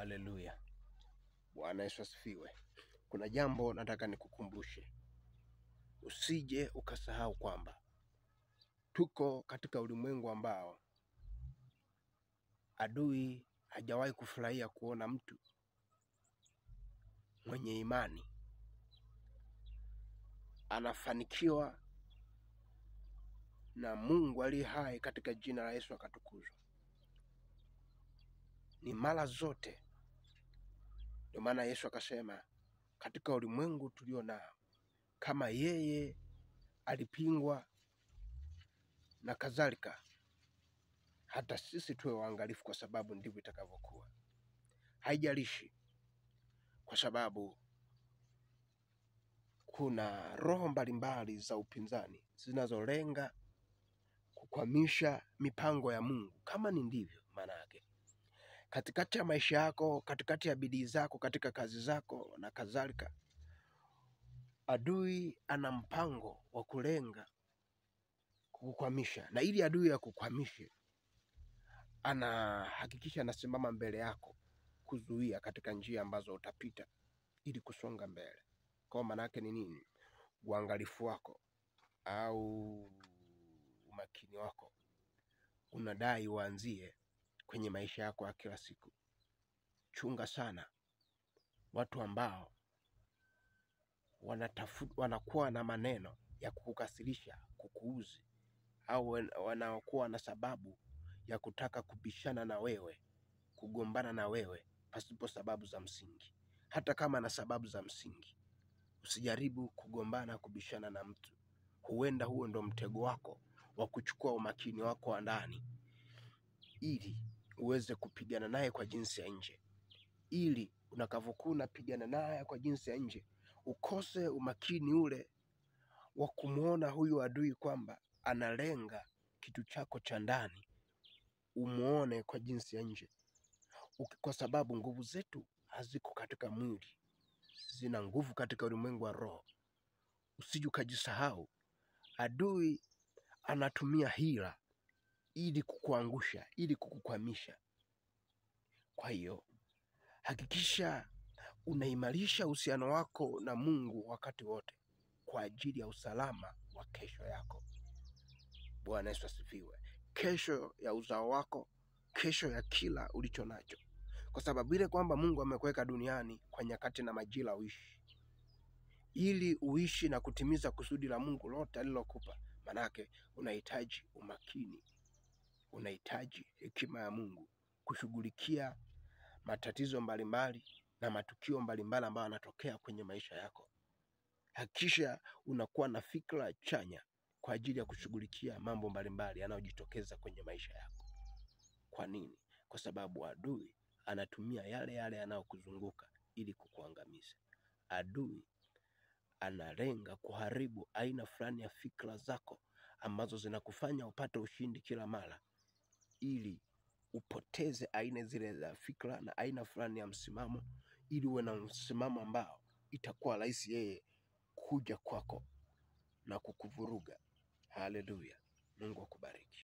Haleluya. Bwana Yesu asifiwe. Kuna jambo nataka nikukumbushe. Usije ukasahau kwamba tuko katika ulimwengu ambao adui hajawahi kufurahia kuona mtu mwenye imani anafanikiwa na Mungu aliye hai, katika jina la Yesu akatukuzwa. Ni mara zote. Ndio maana Yesu akasema katika ulimwengu tulio nao, kama yeye alipingwa na kadhalika, hata sisi tuwe waangalifu, kwa sababu ndivyo itakavyokuwa. Haijalishi, kwa sababu kuna roho mbalimbali za upinzani zinazolenga kukwamisha mipango ya Mungu. Kama ni ndivyo, maana yake katikati ya maisha yako, katikati ya bidii zako, katika kazi zako na kadhalika, adui ana mpango wa kulenga kukukwamisha, na ili adui akukwamishe, anahakikisha anasimama mbele yako kuzuia katika njia ambazo utapita ili kusonga mbele. Kwa maana yake ni nini? Uangalifu wako au umakini wako unadai uanzie kwenye maisha yako ya kila siku. Chunga sana watu ambao wanakuwa na maneno ya kukukasirisha, kukuuzi, au wanaokuwa na sababu ya kutaka kubishana na wewe, kugombana na wewe pasipo sababu za msingi. Hata kama na sababu za msingi, usijaribu kugombana, kubishana na mtu. Huenda huo ndo mtego wako wa kuchukua umakini wako wa ndani, ili uweze kupigana naye kwa jinsi ya nje, ili unakavyokuwa unapigana naye kwa jinsi ya nje, ukose umakini ule wa kumuona huyu adui kwamba analenga kitu chako cha ndani, umuone kwa jinsi ya nje. Kwa sababu nguvu zetu haziko katika mwili, zina nguvu katika ulimwengu wa roho. Usije ukajisahau, adui anatumia hila ili kukuangusha, ili kukukwamisha. Kwa hiyo hakikisha unaimarisha uhusiano wako na Mungu wakati wote, kwa ajili ya usalama wa kesho yako. Bwana Yesu asifiwe. Kesho ya uzao wako, kesho ya kila ulicho nacho. Kwa sababu ile kwamba Mungu amekuweka duniani kwa nyakati na majira uishi, ili uishi na kutimiza kusudi la Mungu lote alilokupa. Manake unahitaji umakini, unahitaji hekima ya Mungu kushughulikia matatizo mbalimbali na matukio mbalimbali ambayo yanatokea kwenye maisha yako. Hakikisha unakuwa na fikra chanya kwa ajili ya kushughulikia mambo mbalimbali yanayojitokeza kwenye maisha yako. Kwa nini? Kwa sababu adui anatumia yale yanayokuzunguka ili kukuangamiza. Adui analenga kuharibu aina fulani ya fikra zako ambazo zinakufanya upate ushindi kila mara, ili upoteze aina zile za fikra na aina fulani ya msimamo, ili uwe na msimamo ambao itakuwa rahisi yeye kuja kwako na kukuvuruga. Haleluya. Mungu akubariki.